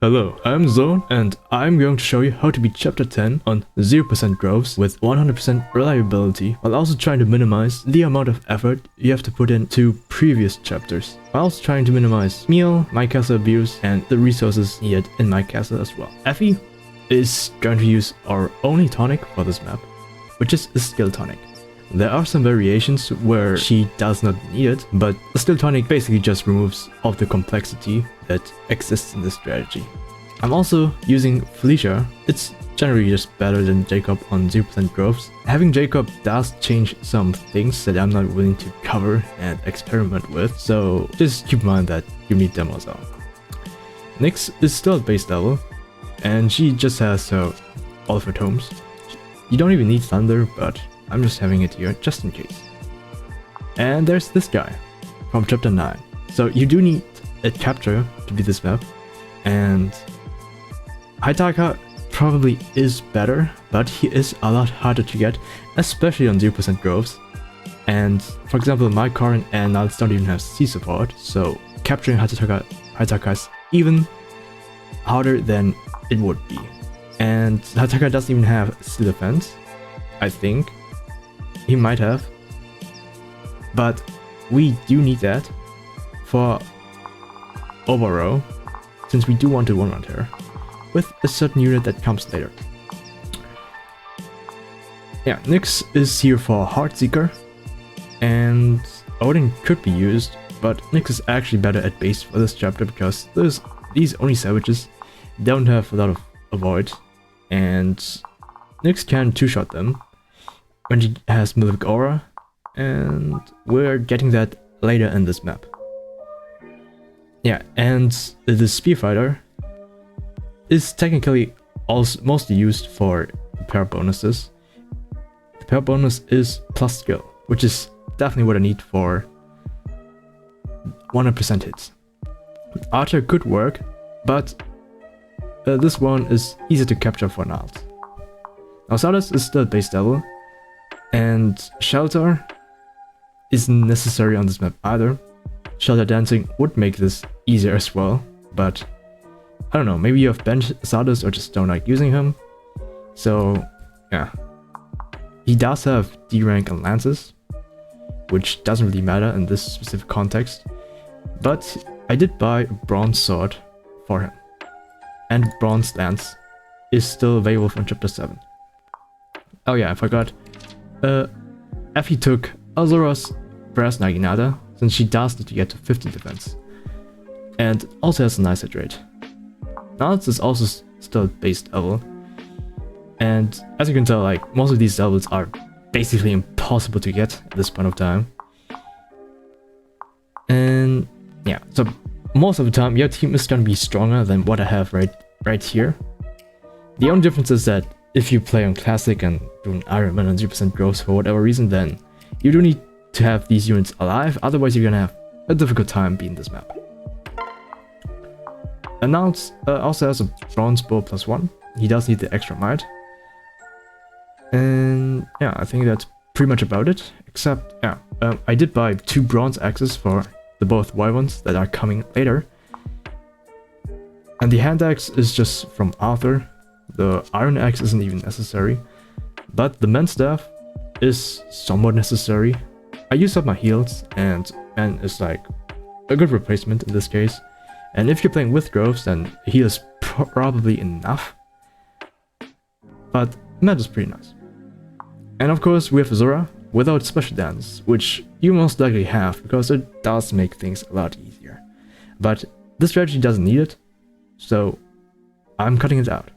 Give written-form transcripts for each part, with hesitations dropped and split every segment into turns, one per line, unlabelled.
Hello, I'm Zone, and I'm going to show you how to beat Chapter 10 on 0% growths with 100% reliability, while also trying to minimize the amount of effort you have to put into previous chapters. While also trying to minimize meal, my castle abuse, and the resources needed in my castle as well. Effie is going to use our only tonic for this map, which is a skill tonic. There are some variations where she does not need it, but the skill tonic basically just removes all the complexity that exists in this strategy. I'm also using Felicia. It's generally just better than Jacob on 0% growths. Having Jacob does change some things that I'm not willing to cover and experiment with, so just keep in mind that you need them as well. Nyx is still at base level, and she just has all of her tomes. You don't even need Thunder, but I'm just having it here just in case. And there's this guy from chapter 9. So you do need a capture to beat this map, and Haitaka probably is better, but he is a lot harder to get, especially on 0% growths. And for example, my current and Nals don't even have C support, so capturing Haitaka is even harder than it would be. And Haitaka doesn't even have C defense, I think. He might have, but we do need that for overrow, since we do want to one-round her with a certain unit that comes later. Yeah, Nyx is here for Heartseeker, and Odin could be used, but Nyx is actually better at base for this chapter because these only savages don't have a lot of avoid, and Nyx can two-shot them when she has Malefic Aura, and we're getting that later in this map. Yeah, and the Spearfighter is technically also mostly used for pair bonuses. The pair bonus is plus skill, which is definitely what I need for 100% hits. Archer could work, but this one is easy to capture for Nals. Now Sardis is still at base level, and Shelter isn't necessary on this map either. Shelter dancing would make this easier as well, but I don't know, maybe you have bench Sardis or just don't like using him. So yeah, he does have D rank and lances, which doesn't really matter in this specific context, but I did buy a bronze sword for him, and bronze lance is still available from chapter 7. Oh yeah, I forgot. Effie took Azura's Brass Naginata, since she does need to get to 50 defense, and also has a nice hit rate. Nals is also still at base level, and as you can tell, like, most of these levels are basically impossible to get at this point of time. And yeah, so most of the time your team is gonna be stronger than what I have right here. The only difference is that if you play on Classic and do an Iron Man on 0% growth for whatever reason, then you do need to have these units alive, otherwise you're gonna have a difficult time beating this map. And now also has a bronze bow +1. He does need the extra might. And yeah, I think that's pretty much about it, except yeah, I did buy 2 bronze axes for the both wyverns that are coming later. And the hand axe is just from Arthur. The iron axe isn't even necessary, but the men's staff is somewhat necessary. I used up my heals, and it's like a good replacement in this case. And if you're playing with growths, then heal is probably enough. But that is pretty nice. And of course we have Azura without special dance, which you most likely have because it does make things a lot easier. But this strategy doesn't need it, so I'm cutting it out.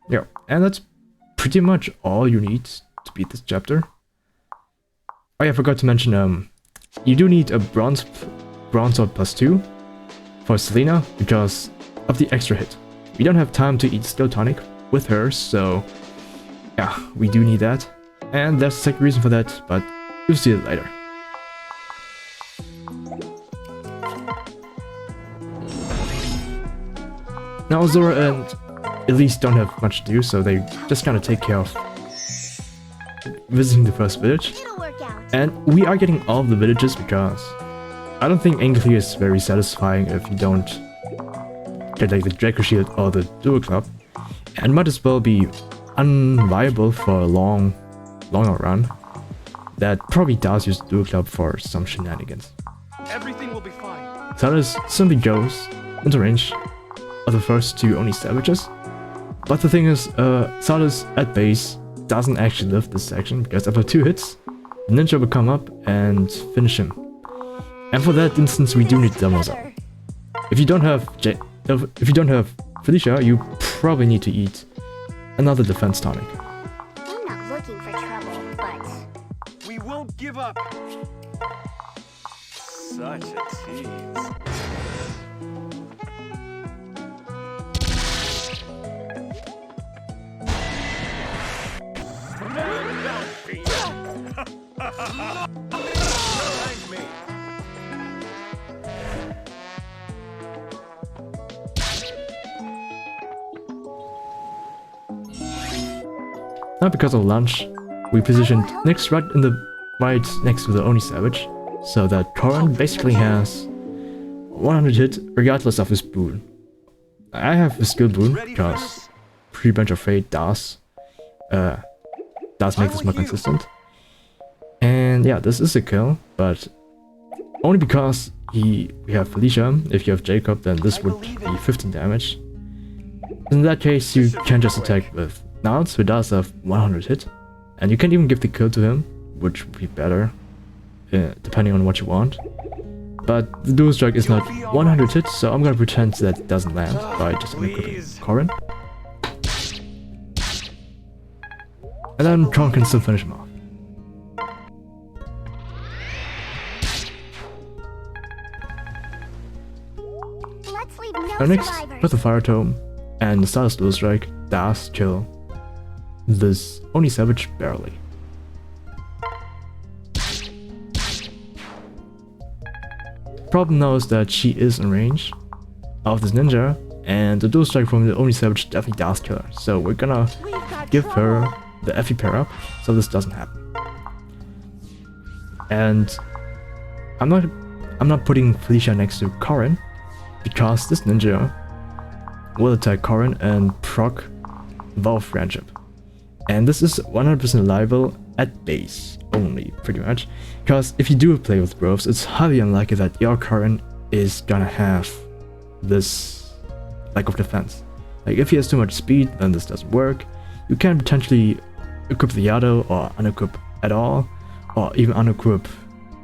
Yeah, and that's pretty much all you need to beat this chapter. Oh yeah, I forgot to mention, you do need a bronze sword +2 for Selena because of the extra hit. We don't have time to eat skill tonic with her, so yeah, we do need that. And there's a second reason for that, but you'll see it later. Now Azura and Elise don't have much to do, so they just kind of take care of visiting the first village. And we are getting all of the villages because I don't think Angry is very satisfying if you don't like the Draco Shield or the Dual Club, and might as well be unviable for a longer run. That probably does use Dual Club for some shenanigans.
Everything will be fine.
Salus simply goes into range of the first two Oni Savages. But the thing is, Salus at base doesn't actually live this section, because after 2 hits, the ninja will come up and finish him. And for that instance, we do need Demoiselle. If you don't have Felicia, you probably need to eat another defense tonic.
I'm not looking for trouble, but
We won't give up. Such a tease. Thank me.
Now because of lunch, we positioned Nyx right next to the Oni Savage, so that Corrin basically has 100 hit regardless of his boon. I have a skill boon because Pre-Bench of Fate does make this more consistent. And yeah, this is a kill, but only because we have Felicia. If you have Jacob, then this would be 15 damage. In that case, you can just attack with Niles, who does have 100 hit, and you can even give the kill to him, which would be better, depending on what you want. But the dual strike is not 100 hit, so I'm gonna pretend that it doesn't land by just unequipping Corrin. And then Tron can still finish him off.
let's leave no
Now next,
survivors.
with the Fire Tome and the Stardust Dual Strike does kill this Oni Savage barely. Problem now is that she is in range of this ninja, and the Dual Strike from the Oni Savage definitely does kill her. So we're gonna give her the Effie pair up, so this doesn't happen. And I'm not putting Felicia next to Corrin, because this ninja will attack Corrin and proc Vow of Friendship. And this is 100% reliable at base only, pretty much. Because if you do play with Groves, it's highly unlikely that your Corrin is gonna have this lack of defense. Like, if he has too much speed, then this doesn't work. You can potentially equip the Yado or unequip at all, or even unequip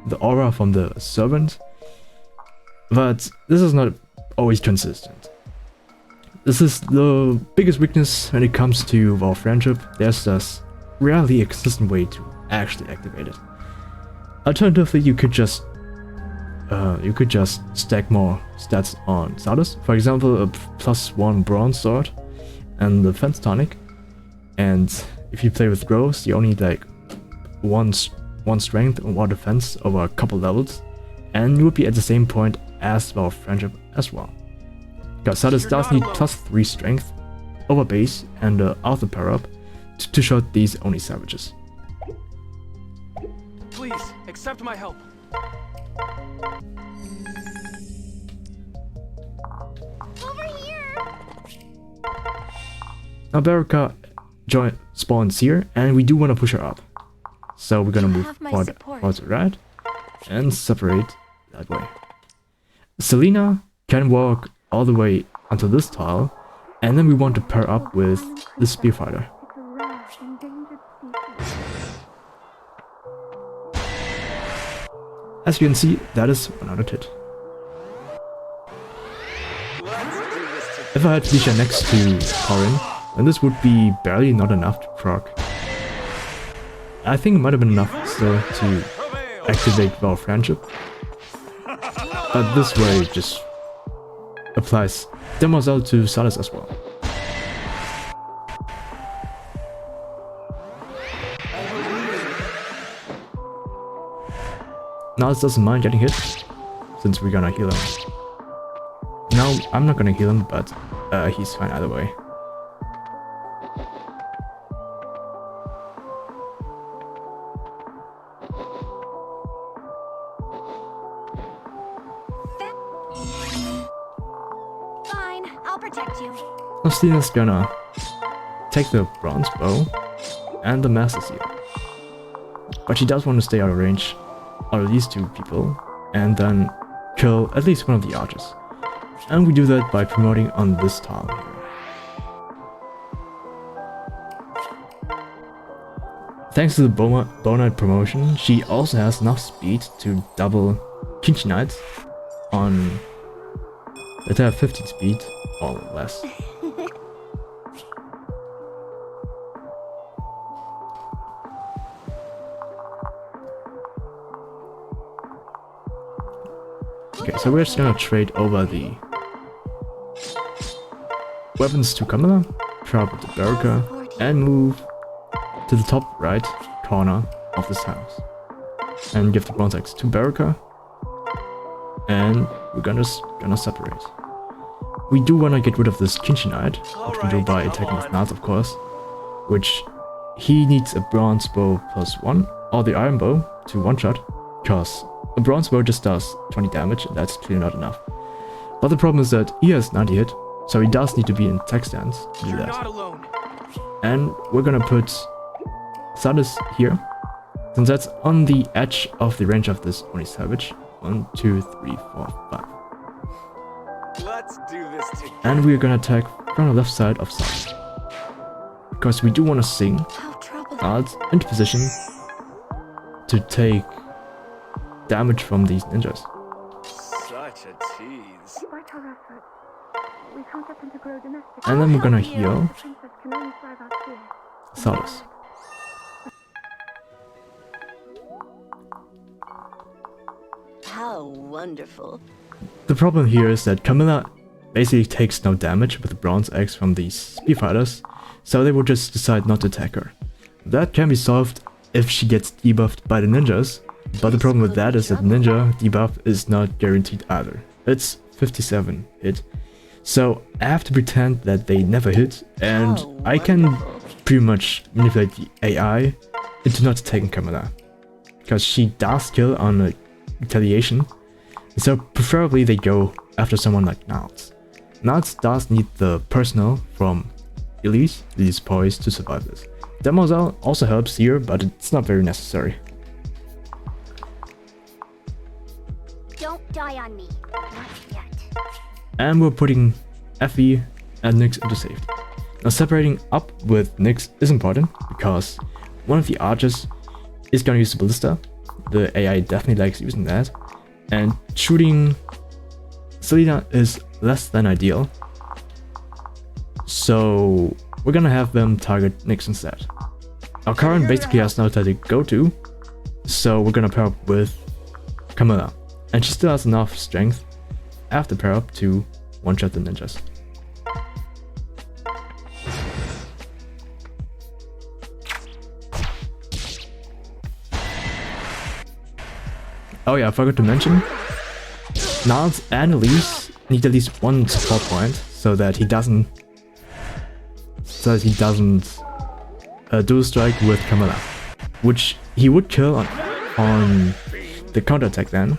the aura from the servant. But this is not always consistent. This is the biggest weakness when it comes to Vow of Friendship. There's just rarely a consistent way to actually activate it. Alternatively, you could just stack more stats on Salus. For example, a +1 bronze sword and the fence tonic. And if you play with Groves, you only need like one strength and 1 defense over a couple levels, and you would be at the same point as Vow of Friendship as well. Because Salus does need +3 strength over base and the Arthur pair up to shot these Oni Savages.
Please, accept my help.
Over here.
Now Baraka spawns here, and we do want to push her up. So we're gonna move
have my
forward
support.
towards the right and separate that way. Selena can walk all the way onto this tile, and then we want to pair up with the Spearfighter. As you can see, that is 100 hit. If I had Felicia next to Corrin, then this would be barely not enough to proc. I think it might have been enough still to activate Vow of Friendship, but this way it just applies Demoiselle to Salus as well. Niles doesn't mind getting hit, since we're gonna heal him. No, I'm not gonna heal him, but he's fine either way.
Fine, I'll
Faustina's gonna take the bronze bow and the master seal. But she does want to stay out of range out of these two people and then kill at least one of the archers. And we do that by promoting on this tile here. Thanks to the Bow Knight promotion, she also has enough speed to double Kinchi Knights on that have 15 speed or less. Okay, so we're just gonna trade over the weapons to Kamala, drop the Baraka, and move to the top right corner of this house. And give the bronze axe to Baraka. And we're gonna separate. We do wanna get rid of this Kinchi Knight, which we do by attacking with Nats, of course. Which he needs a bronze bow +1 or the iron bow to one-shot, because a bronze bow just does 20 damage and that's clearly not enough. But the problem is that he has 90 hit, so he does need to be in attack stance to do
You're
that.
not alone.
And we're gonna put Sadis here, since that's on the edge of the range of this Oni Savage. 1, 2, 3, 4, 5.
Let's do this together.
And we're gonna attack from the left side of Sadis. Because we do want to sing
How trouble.
Sadis into position to take damage from these ninjas.
Such a tease.
And then we're gonna heal Sadis.
How wonderful.
The problem here is that Camilla basically takes no damage with the bronze axe from these spear fighters, so they will just decide not to attack her. That can be solved if she gets debuffed by the ninjas, but the problem with that is that ninja debuff is not guaranteed either. It's 57 hit, so I have to pretend that they never hit, and I can pretty much manipulate the AI into not attacking Camilla, because she does kill on a retaliation, so preferably they go after someone like Nats. Nats does need the personnel from Elise poised to survive this. Demoiselle also helps here, but it's not very necessary.
Don't die on me. Not yet.
And we're putting Effie and Nyx into safety. Now separating up with Nyx is important, because one of the archers is gonna use the ballista. The AI definitely likes using that. And shooting Selena is less than ideal. So we're gonna have them target Nyx instead. Our Karen basically has no to go to, so we're gonna pair up with Camilla. And she still has enough strength after pair up to one-shot the ninjas. Oh yeah, I forgot to mention, Niles and Elise need at least one support point so that he doesn't dual strike with Camilla, which he would kill on the counterattack then.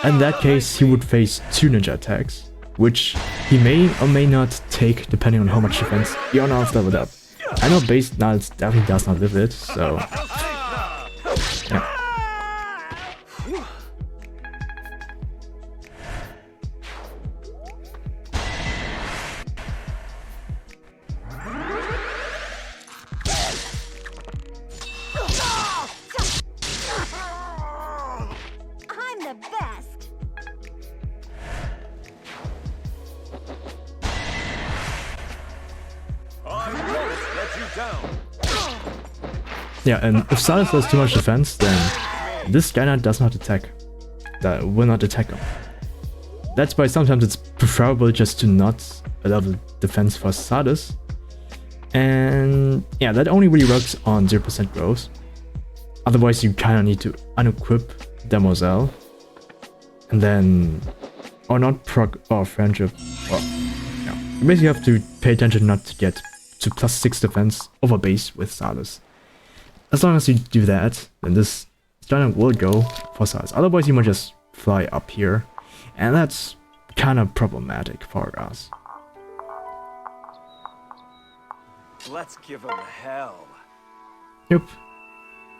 In that case, he would face 2 ninja attacks, which he may or may not take depending on how much defense your Niles leveled up. I know base Niles definitely does not live it, so yeah.
I'm the best.
I won't let you down.
Yeah, and if Silas does too much defense, then this guy does not attack. That will not attack him. That's why sometimes it's preferable just to not allow the defense for Sadis. And yeah, that only really works on 0% growth. Otherwise, you kind of need to unequip Demoiselle. And then, or not proc or friendship. Well, yeah. You basically have to pay attention not to get to +6 defense over base with Sadis. As long as you do that, then this Stunner will go for Sadis. Otherwise, you might just fly up here. And that's kind of problematic for us.
Let's give him hell.
Yep.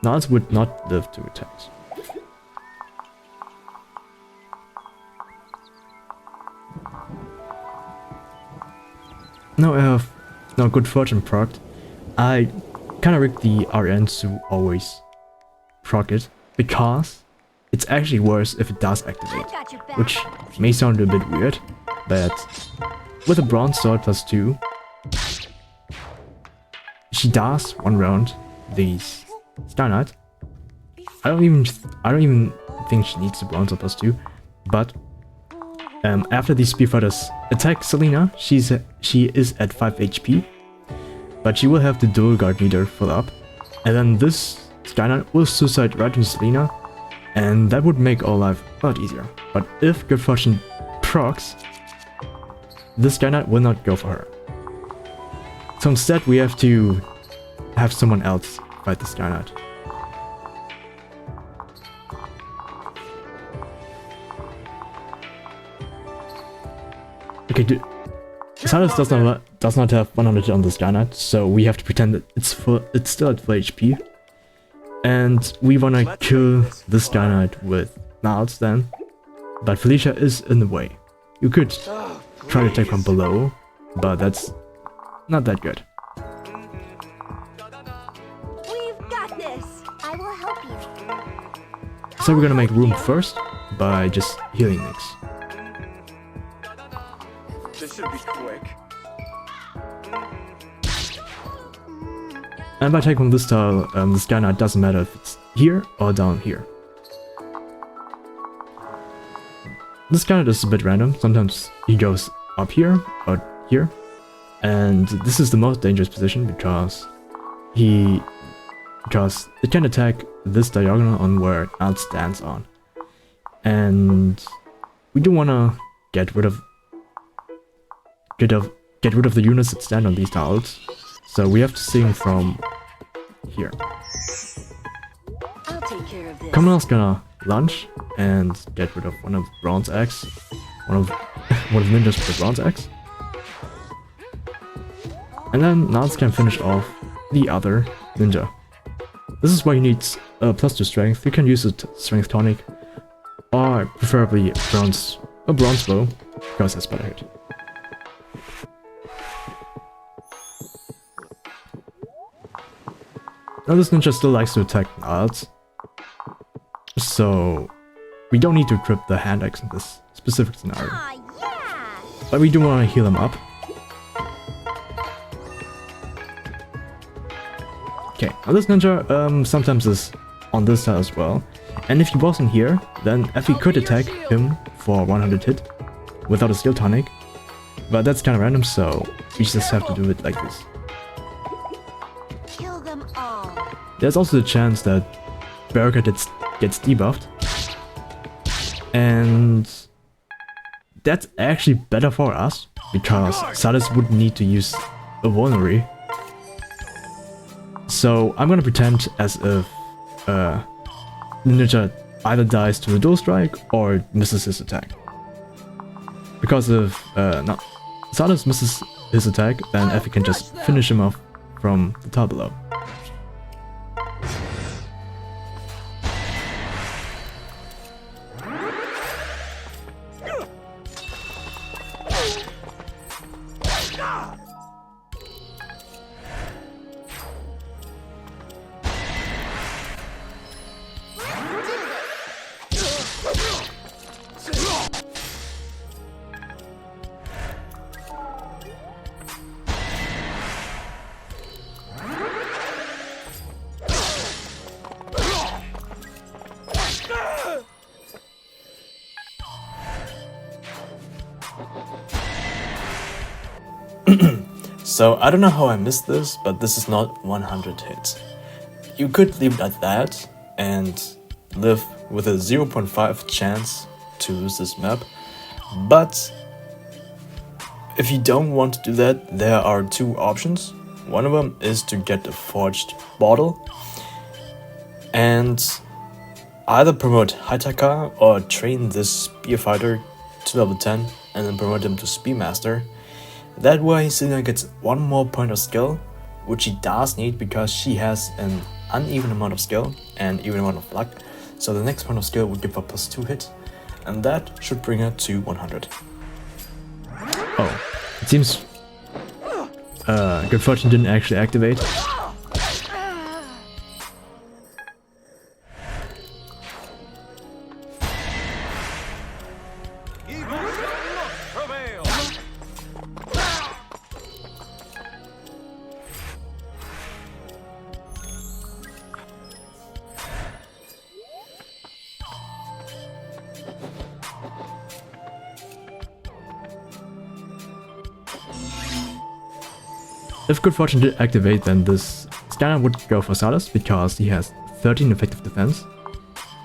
Niles would not live to attacks. Now I have good fortune procced. I kinda rigged the RN to always proc it, because it's actually worse if it does activate,
I've got your back.
which may sound a bit weird, but with a bronze sword +2, she does one round these Sky Knight. I don't even think she needs the bronze sword +2, but after these spearfighters attack Selena, she is at 5 HP, but she will have the dual guard meter full up, and then this Sky Knight will suicide right into Selena, and that would make our life a lot easier. But if Good Fortune procs, this Sky Knight will not go for her. So instead we have to have someone else fight the Sky Knight. Okay, Silas does not have 100 on the Sky Knight, so we have to pretend that it's still at full HP. And we wanna kill this Sky Knight with Niles then, but Felicia is in the way. You could try to attack from below, but that's not that good.
We've got this. I will help you.
So we're gonna make room first by just healing Nyx.
This should be quick.
And by taking this tile, the Sky Knight doesn't matter if it's here or down here. This Sky Knight is a bit random. Sometimes he goes up here or here, and this is the most dangerous position because it can attack this diagonal on where Niles stands on, and we do wanna get rid of the units that stand on these tiles. So we have to sing from here.
I'll take care of this.
Commonal's gonna lunge and get rid of one of bronze axe, one of ninjas with the bronze axe, and then Niles can finish off the other ninja. This is why he needs a +2 strength. You can use a strength tonic, or preferably a bronze bow, because that's better hit. Now this ninja still likes to attack Niles, so we don't need to equip the hand axe in this specific scenario.
Ah, yeah.
But we do want to heal him up. Okay, now this ninja sometimes is on this side as well, and if he wasn't here, then Effie could attack him for 100 hit without a skill tonic, but that's kind of random, so we just have to do it like this.
Kill them all.
There's also the chance that Barricade gets debuffed, and that's actually better for us, because Silas would need to use a vulnerary. So I'm gonna pretend as if the ninja either dies to the dual strike or misses his attack. Because if Silas misses his attack, then Effie can just finish him off from the tile below. So I don't know how I missed this, but this is not 100 hits. You could leave it at that and live with a 0.5 chance to lose this map, but if you don't want to do that, there are two options. One of them is to get a forged bottle and either promote Hitaka or train this spearfighter to level 10 and then promote him to spearmaster. That way Selena gets one more point of skill, which she does need because she has an uneven amount of skill and even amount of luck. So the next point of skill would give her +2 hit, and that should bring her to 100. Oh, it seems Good Fortune didn't actually activate. If Good Fortune did activate, then this scanner would go for Salus because he has 13 effective defense.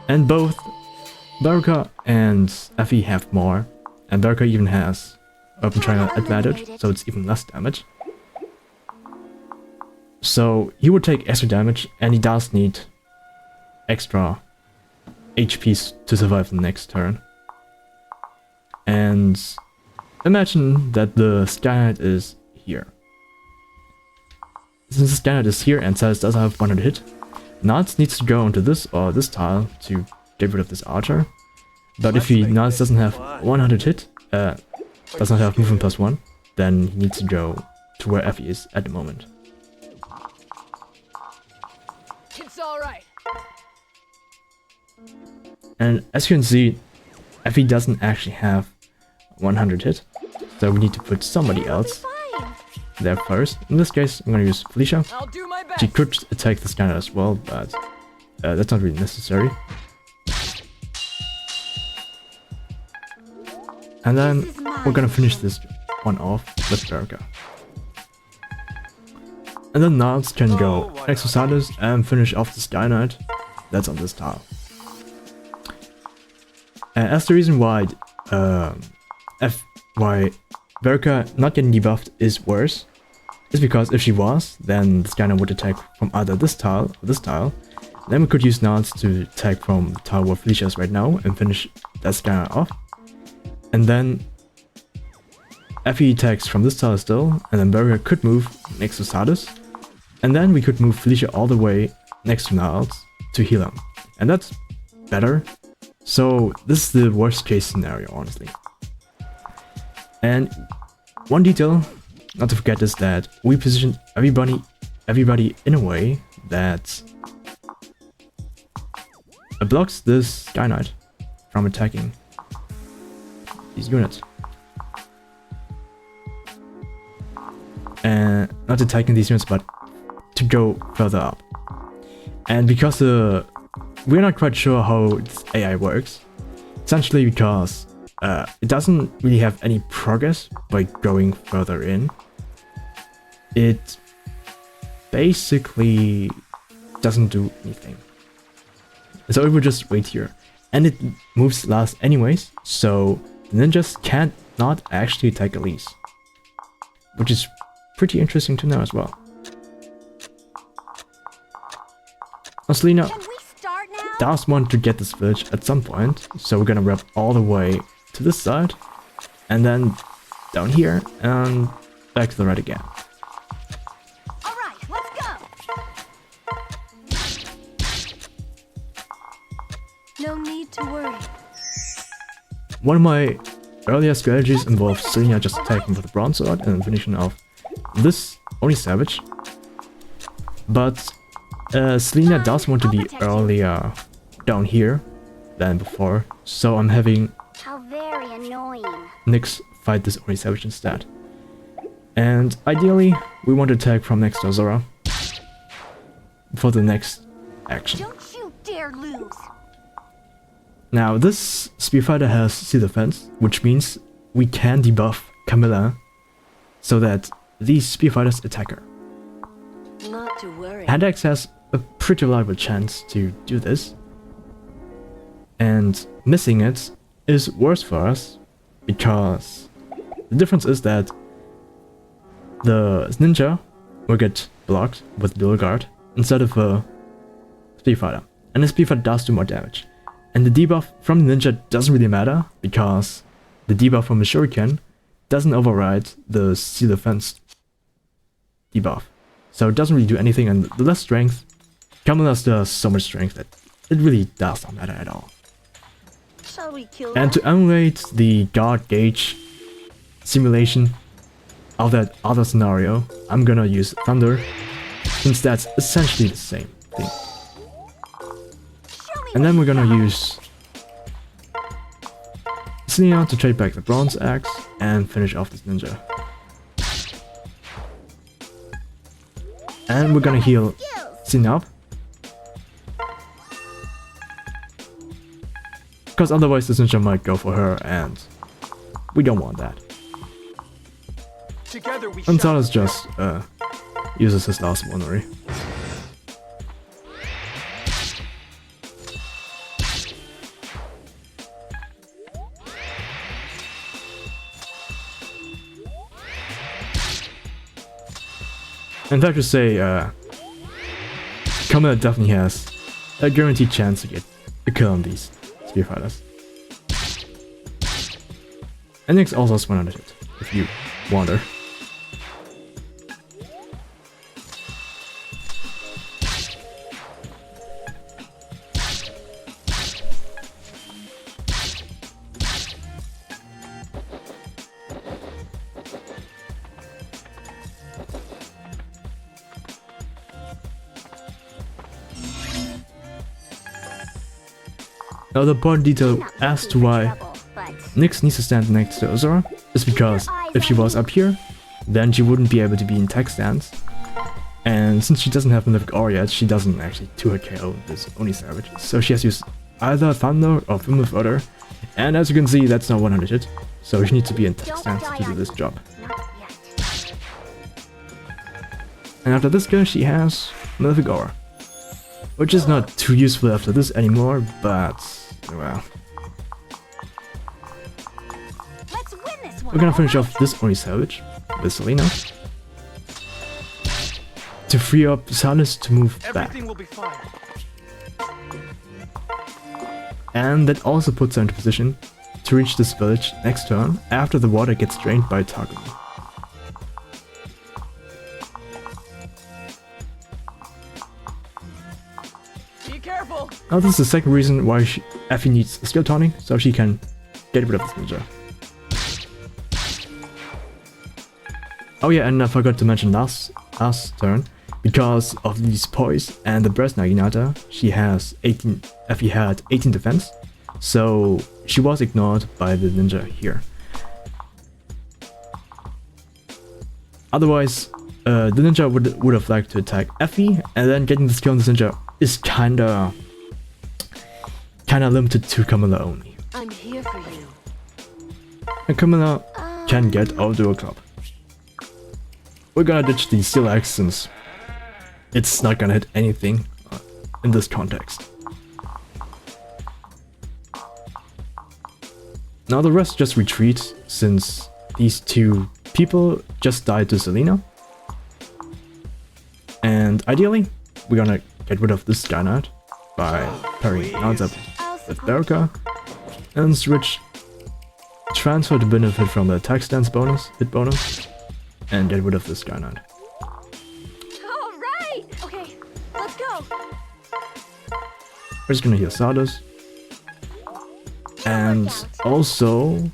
And both Baruka and Effie have more, and Baruka even has Open Triangle advantage, so it's even less damage. So he would take extra damage, and he does need extra HPs to survive the next turn. And imagine that the Skynet is here. Since the Skynet is here and Salus does have 100 hit, Nats needs to go into this or this tile to get rid of this archer. But if Nats doesn't have 100 hit, does not have movement +1, then he needs to go to where Effie is at the moment.
It's all right.
And as you can see, Effie doesn't actually have 100 hit, so we need to put somebody else there first. In this case, I'm gonna use Felicia.
I'll do my best.
She could attack the scanner as well, but that's not really necessary. And then we're gonna finish this one off with Baruka. And then Niles can go next to Salus and finish off the Sky Knight that's on this tile. And as the reason why why Baruka not getting debuffed is worse is because if she was, then the Sky Knight would attack from either this tile or this tile. Then we could use Niles to attack from the tile where Felicia is right now and finish that Sky Knight off. And then Effie attacks from this tile still, and then Baruka could move next to Salus. And then we could move Felicia all the way next to Niles to heal him. And that's better. So this is the worst case scenario, honestly. And one detail not to forget is that we positioned everybody in a way that blocks this Sky Knight from attacking these units. And not attacking these units, but to go further up. And because we're not quite sure how this AI works, essentially because it doesn't really have any progress by going further in. It basically doesn't do anything. So it will just wait here. And it moves last anyways, so the ninjas can't not actually attack Elise. Which is pretty interesting to know as well. Selena does want to get this village at some point, so we're gonna wrap all the way to this side, and then down here, and back to the right again.
Alright, let's go! No need to worry.
One of my earlier strategies involved Selena just attacking with a bronze sword and then finishing off this only savage. But Selena does want to be earlier down here than before, so I'm having
How very annoying.
Nyx fight this only savage instead. And ideally, we want to attack from next to Azora for the next action.
Don't you dare lose.
Now, this Spearfighter has Sea Defense, which means we can debuff Camilla so that these Spearfighters attack her.
Not to worry.
Hand-Axe has a pretty reliable chance to do this, and missing it is worse for us because the difference is that the ninja will get blocked with dual guard instead of a Spearfighter, and the Spearfighter does do more damage. And the debuff from the ninja doesn't really matter because the debuff from the shuriken doesn't override the Sea Defense debuff. so it doesn't really do anything, and the less strength, Camilla's does so much strength that it really does not matter at all.
Shall we kill
And
them?
to emulate the guard gauge simulation of that other scenario, I'm gonna use Thunder, since that's essentially the same thing.
Show me
And then we're gonna use Selena to trade back the bronze axe and finish off this ninja. And we're gonna heal Selena up, because otherwise this ninja might go for her, and we don't want that.
Together we
And
shall
Talos just uses his last Monori. In fact, to say, Kamina definitely has a guaranteed chance to get a kill on these Spear Fighters. And Nyx also has 100 hit, if you wonder. Now the important detail as to why Nyx needs to stand next to Uzura is because if she was up here, then she wouldn't be able to be in tech stance. And since she doesn't have Malefic Aura yet, she doesn't actually 2-hit KO this Oni Savage. So she has to use either Thunder or Film Further. And as you can see, that's not 100 hit. So she needs to be in tech stance to do this job.
Not yet.
And after this girl, she has Malefic Aura, which is not too useful after this anymore, but well.
Let's win this one.
We're gonna finish off this Oni Savage with Selena to free up Salis to move back.
everything will be fine.
And that also puts her into position to reach this village next turn after the water gets drained by Tagumi.
Be careful.
Now this is the second reason why Effie needs a skill tonic, so she can get rid of this ninja. Oh yeah, and I forgot to mention last turn, because of these poise and the breast Naginata, Effie had 18 defense, so she was ignored by the ninja here. Otherwise, the ninja would have liked to attack Effie, and then getting the skill on this ninja is kinda limited to Camilla only.
I'm here for you.
And Camilla can get our dual club. We're gonna ditch the Steel Axe since it's not gonna hit anything in this context. Now the rest just retreat since these two people just died to Selena. And ideally, we're gonna get rid of this Sky Knight by parrying Nouns up with Baraka and switch transfer to benefit from the attack stance bonus, hit bonus, and get rid of this Sky Knight.
All right. Okay, let's go.
We're just gonna heal Stardust. And also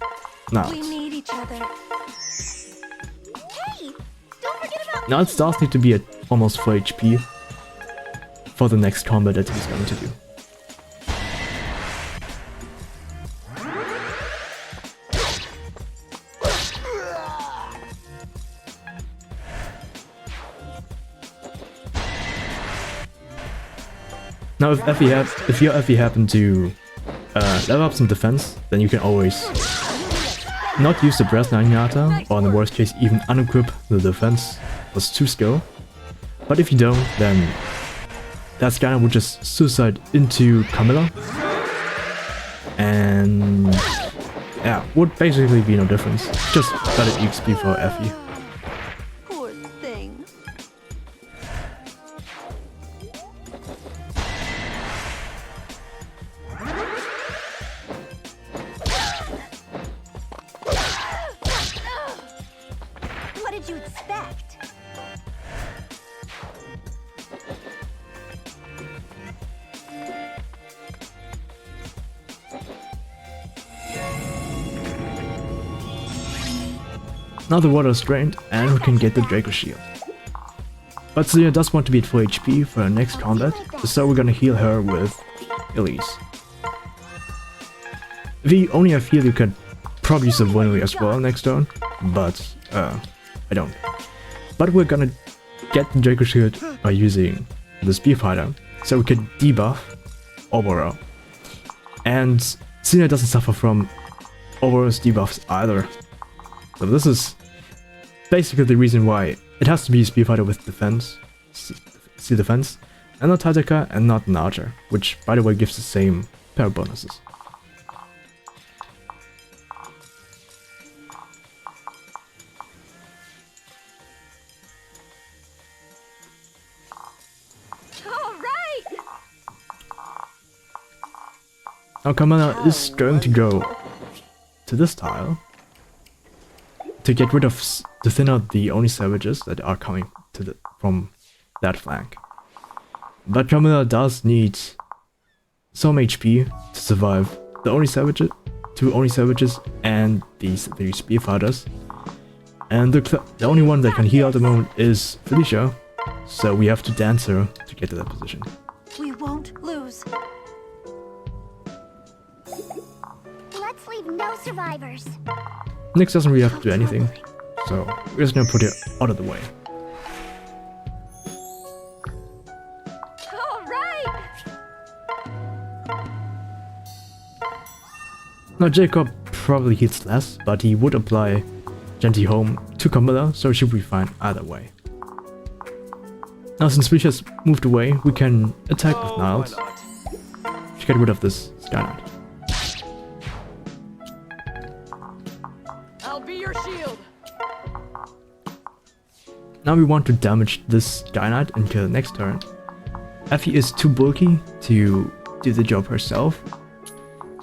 Nouns.
We need each other. Hey, don't forget about me.
Nouns does need to be at almost full HP for the next combat that he's going to do. Now if your Effie happen to level up some defense, then you can always not use the Brass Naginata, or in the worst case even unequip the defense plus 2 skill. But if you don't, then that Scanner would just suicide into Camilla. And yeah, would basically be no difference. Just better XP for Effie.
Poor thing. What did you expect?
Now the water is drained and we can get the Draco Shield. But Selena does want to be at full HP for her next combat, so we're gonna heal her with Elise. If you only have heal, you can probably use a Vulnerary as well next turn, but I don't. But we're gonna get the Draco Shield by using the Spear Fighter, so we can debuff Oboro. And Selena doesn't suffer from Oboro's debuffs either. So this is basically the reason why it has to be a Spear Fighter with defense, sea defense, and not Tataka and not an Archer, which by the way gives the same pair of bonuses. Now Kamana is going to go to this tile to get rid of, to thin out the only savages that are coming to from that flank. But Kamana does need some HP to survive the only savages, two only savages and these three spear fighters. And the only one that can heal at the moment is Felicia, so we have to dance her to get to that position.
We won't lose. Let's leave no survivors.
Nyx doesn't really have to do anything, so we're just gonna put it out of the way.
All right.
Now Jacob probably hits less, but he would apply Genty Home to Camilla, so she will be fine either way. Now since Felicia's moved away, we can attack with Niles to get rid of this Sky Knight.
I'll be your shield.
Now we want to damage this Sky Knight and kill next turn. Effie is too bulky to do the job herself.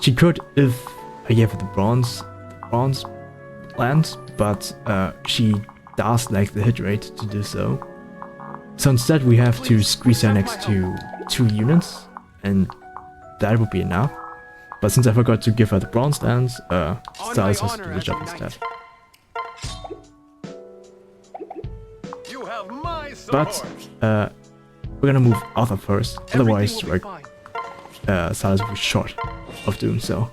She could if I gave her the bronze lance, but she does lack the hit rate to do so. So instead we have to squeeze her next to 2 units, and that would be enough. But since I forgot to give her the bronze lance, Styles has to do the job instead.
You have my
But
sword.
we're gonna move Arthur first, otherwise
Everything will be fine.
Silas will be short of doing so.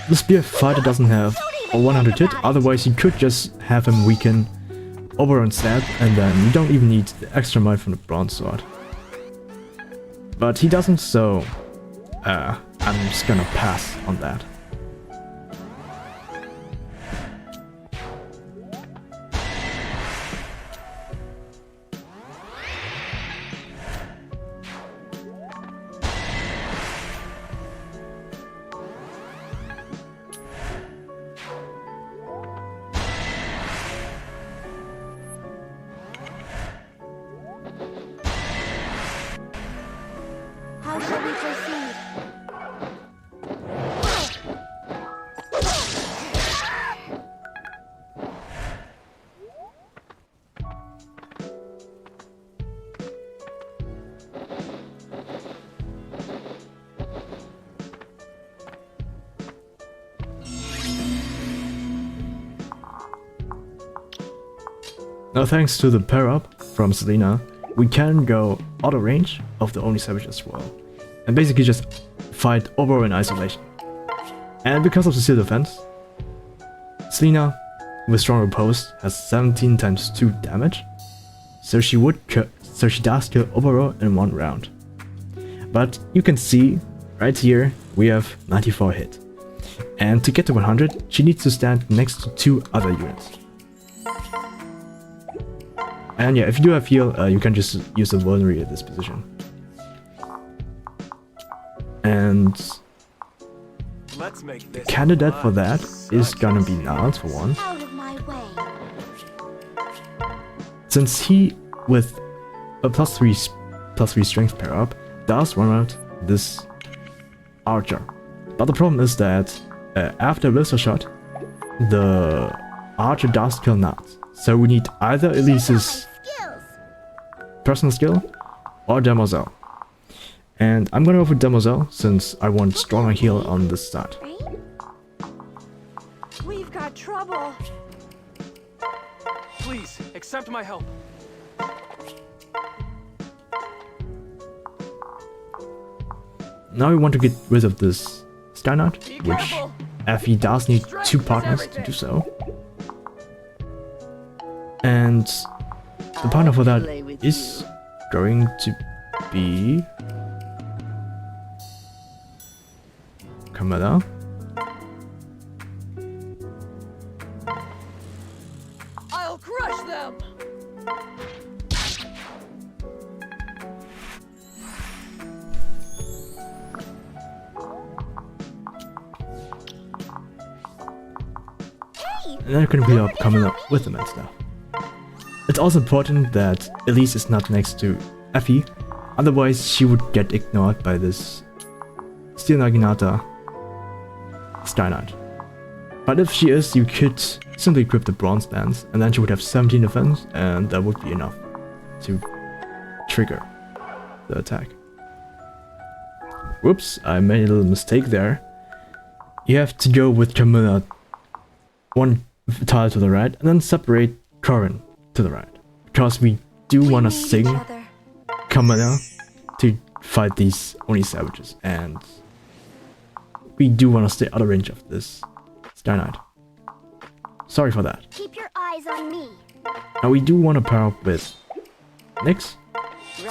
The Spear Fighter doesn't have a 100 hit, otherwise you could just have him weaken over instead, and then you don't even need the extra might from the Bronze Sword. But he doesn't, so I'm just gonna pass on that.
How shall we proceed?
Now thanks to the pair up from Selena, we can go out of range of the only savage as well, and basically just fight over in isolation. And because of the seal defense, Selena with strong riposte has 17 times 2 damage, so she does kill Oboro in 1 round. But you can see right here we have 94 hit, and to get to 100 she needs to stand next to 2 other units. And yeah, if you do have heal, you can just use a vulnerary at this position. And
Let's make
the
this
candidate for that
such
is gonna be Niles for one.
Out of my way.
Since he, with a +3 strength pair up, does run out this archer. But the problem is that after Blister Shot, the archer does kill Nuts. So we need either Elise's
Skills.
personal skill or Demoiselle. And I'm gonna go for Demoiselle since I want stronger heal on this start.
Right?
We've got trouble.
Please, accept my help.
Now we want to get rid of this Sky Knight,
Be
which
careful.
Effie does need
Strength
2
is
partners to
everything.
do so. And the partner for that
Play with
is going to be Camilla.
I'll crush them.
Hey,
And then you're gonna beat up Camilla with them and stuff. It's also important that Elise is not next to Effie, otherwise she would get ignored by this Steel Naginata Sky Knight. But if she is, you could simply equip the Bronze Lance, and then she would have 17 defense, and that would be enough to trigger the attack. Whoops, I made a little mistake there. You have to go with Camilla one tile to the right, and then separate Corin to the right. Because we do
we
want to
need each
sing
other.
Camilla to fight these Oni savages, and we do want to stay out of range of this Sky Knight. Sorry for that.
Keep your eyes on me.
Now we do want to pair up with Nyx,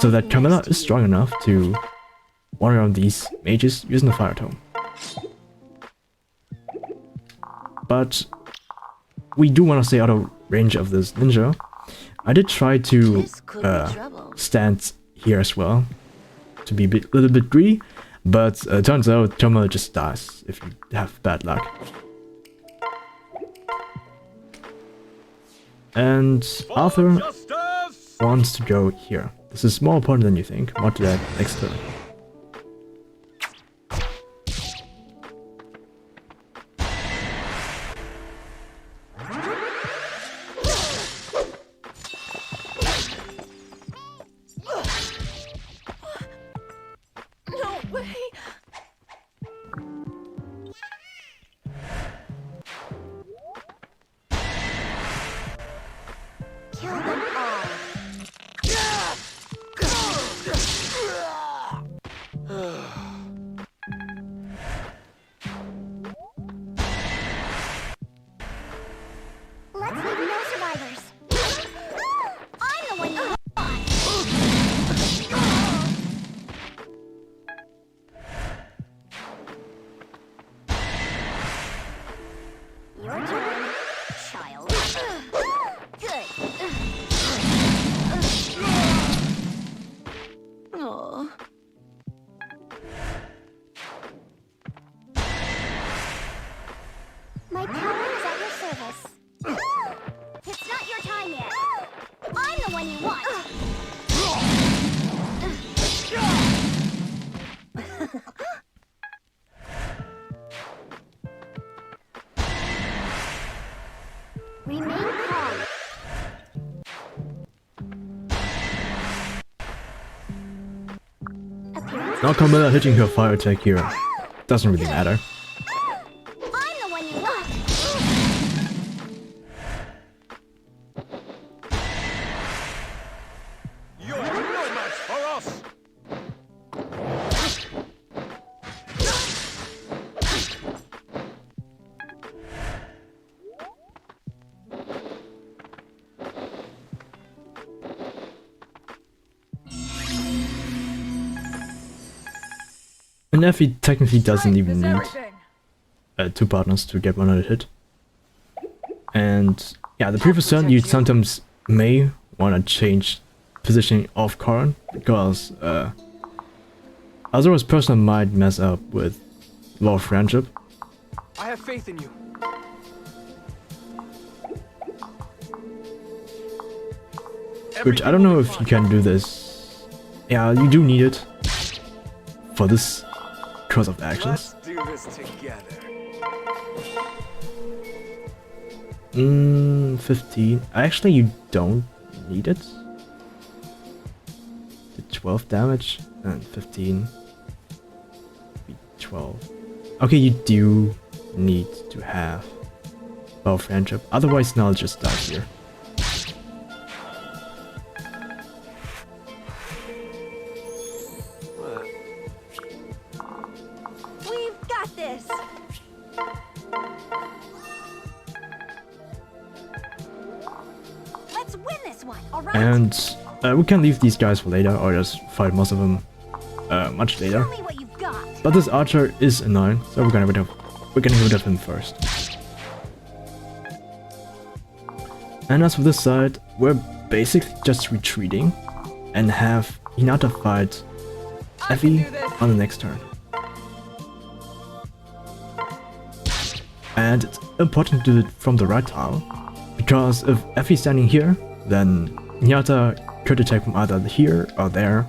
so that Camilla is strong enough to one around these mages using the Fire Tome. But we do want to stay out of range of this ninja. I did try to
This could be trouble.
stand here as well, to be a little bit greedy, but turns out Camilla just dies if you have bad luck. And Arthur
Justice!
wants to go here. This is more important than you think. What did that next turn?
No way.
Kill them all. Let's leave no survivors. I'm the one you want. Your turn, child. Good.
Aw.
My power is at your service. It's not your time yet. I'm the one you want. Remain calm. Appearance.
Now Camilla hitting her fire attack here doesn't really matter.
I'm the one you want.
You're no match for us!
And Effie technically doesn't
Strength
even
is
need
everything.
2 partners to get 100 hit. And yeah, the previous turn you sometimes may want to change positioning of Corin, because Azura's person might mess up with Law of Friendship.
I have faith in you.
Which I don't know if you can do this. Yeah, you do need it for this course of actions.
Let's do this together.
15. Actually, you don't need it. The 12 damage and 15. Be 12. Okay, you do need to have bow friendship. Otherwise, now I'll just die here.
We've got this.
Let's win this one, alright?
And we can leave these guys for later, or just fight most of them much later.
Show me what you've got.
But this archer is annoying, so we're getting rid of him first. And as for this side, we're basically just retreating and have Hinata fight Effie on the next turn. And it's important to do it from the right tile, because if Effie's standing here, then Hinata could attack from either here or there,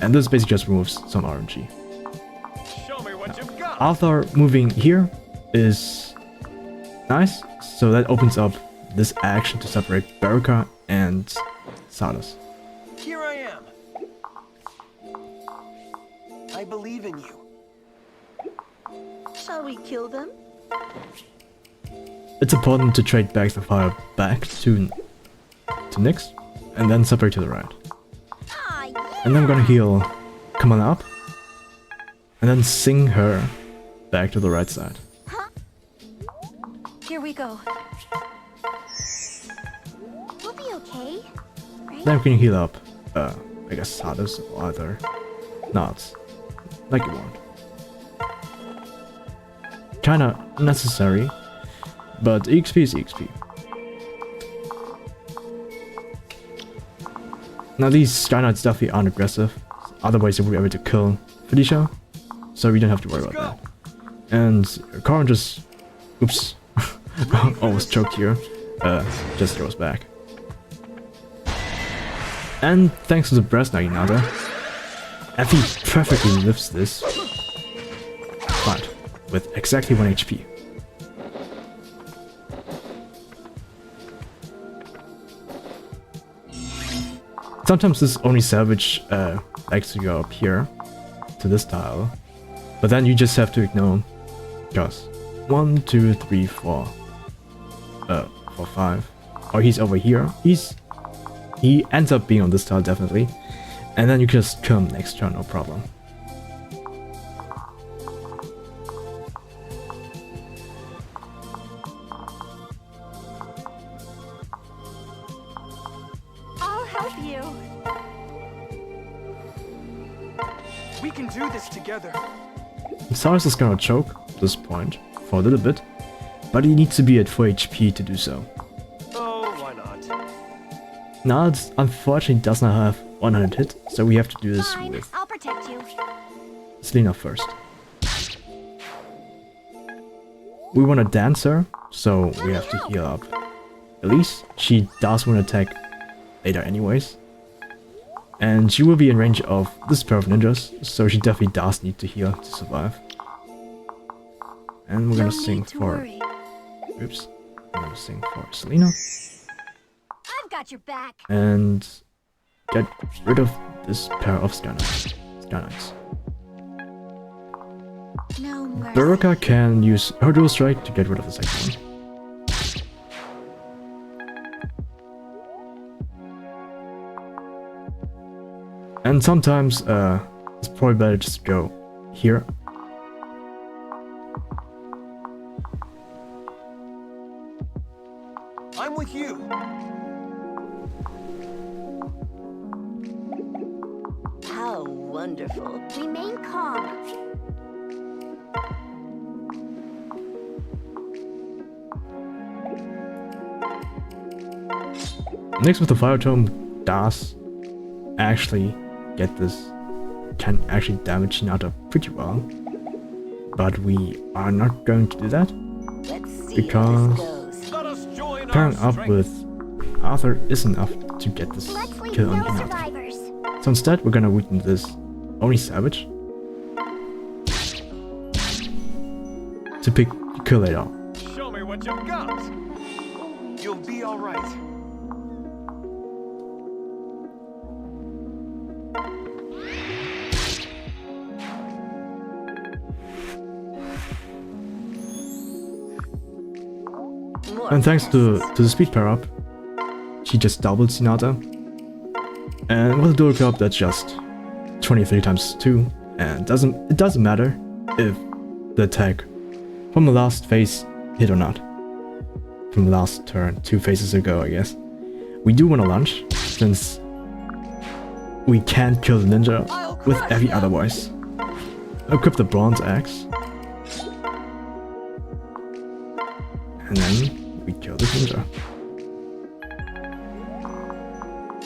and this basically just removes some RNG.
Show me what you've got.
Arthur moving here is nice, so that opens up this action to separate Baraka and Salas.
Here I am. I believe in you.
Shall we kill them?
It's important to trade bags of fire back to Nyx, and then separate to the right.
Ah, yeah.
And then I'm gonna heal Kamala up, and then sing her back to the right side.
Here we go.
We'll be okay, right?
Then we can heal up, I guess Salas or other nods, like you want. Kinda necessary, but EXP is EXP. Now these Sky Knights definitely aren't aggressive, otherwise they would be able to kill Felicia, so we don't have to worry about that. And Corin just, oops, almost choked here, just throws back. And thanks to the Brass Knight Hinata, Effie perfectly lifts this fight with exactly 1 HP. Sometimes this only salvage likes to go up here to this tile, but then you just have to ignore, because 1, 2, 3, 4, 4, 5. Or he's over here. He ends up being on this tile definitely, and then you just come next turn, no problem.
I'll help you.
We can do this together.
Cyrus is gonna choke at this point for a little bit, but he needs to be at 4 HP to do so.
Oh, why not?
Nals unfortunately does not have 100 hit, so we have to do this
Fine,
with
I'll protect you.
Selena first. We want to dance her, so we have to heal up. Elise, she does want to attack later anyways. And she will be in range of this pair of ninjas, so she definitely does need to heal to survive. And we're gonna sing for... Oops. I'm gonna sing for Selena.
I've got your back.
And get rid of this pair of Sky Knights.
No mercy.
Baraka can use her dual strike to get rid of the second one. And sometimes it's probably better just to go here.
I'm with you.
How wonderful.
Remain calm.
Next with the Fire Tome does actually get this, can actually damage Hinata pretty well. But we are not going to do that,
Let's see
because
how this goes.
Let us join
pairing
our
up
strength.
with Arthur is enough to get this
Let's leave
kill on
no
Hinata.
survivors.
So instead we're gonna weaken this only Savage to pick kill later
Watch your guns. You'll be all right.
More
And thanks to
pests.
the speed power up, she just doubled Sinata. And with a dual cup, that's just 23 times 2, and it doesn't matter if the attack from the last phase hit or not. From the last turn, 2 phases ago, I guess. We do want to launch, since we can't kill the ninja with every otherwise. Equip the bronze axe. And then we kill the ninja.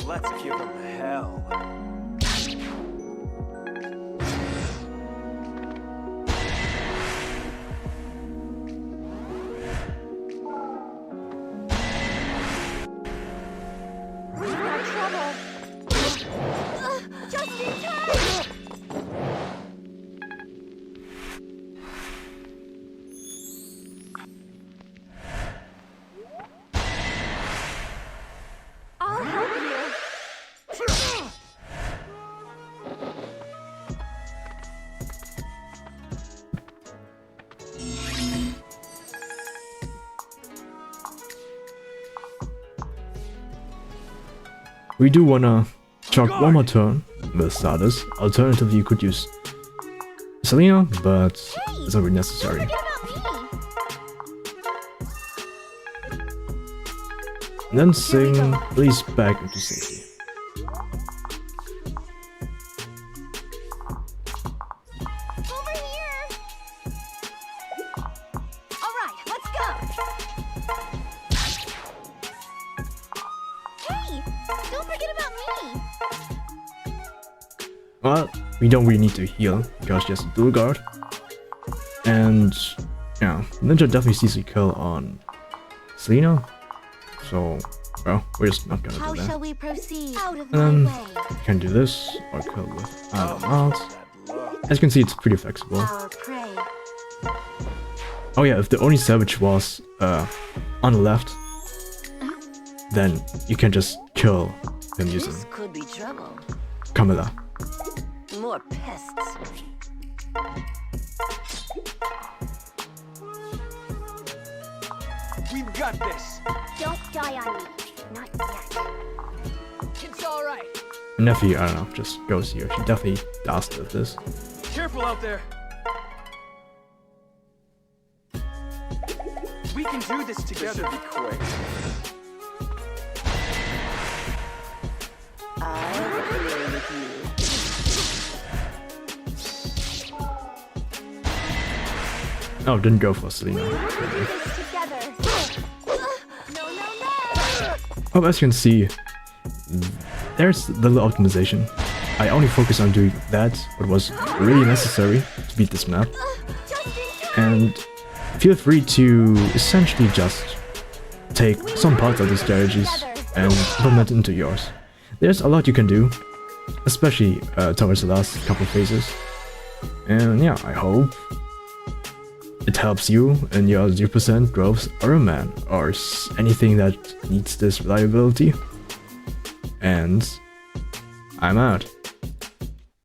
Let's give him hell.
We've got trouble. Just in time. I'll help you.
We do wanna chalk one more turn with Stardust. Alternatively, you could use Selena, but it's not really necessary.
Forget about me.
And then Sing release back into safety.
Over here. All right, let's go. Hey, don't forget about me.
Well, we don't really need to heal because just dual guard. And yeah, Ninja definitely sees a kill on Selena. So, well, we're just not gonna
How
do that.
shall we proceed?
Out of
Um,
my way.
You can do this or kill with out.
That love.
As you can see, it's pretty flexible.
Our prey.
Oh yeah, if the only savage was on the left, then you can just kill him using
This could be trouble.
Camilla.
More pests.
We've got this.
Don't die on me. Not yet.
It's all right.
Neffy, I don't know, just goes here. She definitely does this.
Careful out there. We can do this together. This should be quick.
I'll deal with you.
Oh, didn't go for Selena.
We will do this together. No, no, no.
Oh, as you can see, there's the little optimization. I only focus on doing that, what was really necessary to beat this map.
Just in time.
And feel free to essentially just take some parts of these strategies and implement it into yours. There's a lot you can do, especially towards the last couple phases. And yeah, I hope it helps you in your 0% growth Iron Man or anything that needs this reliability. And I'm out.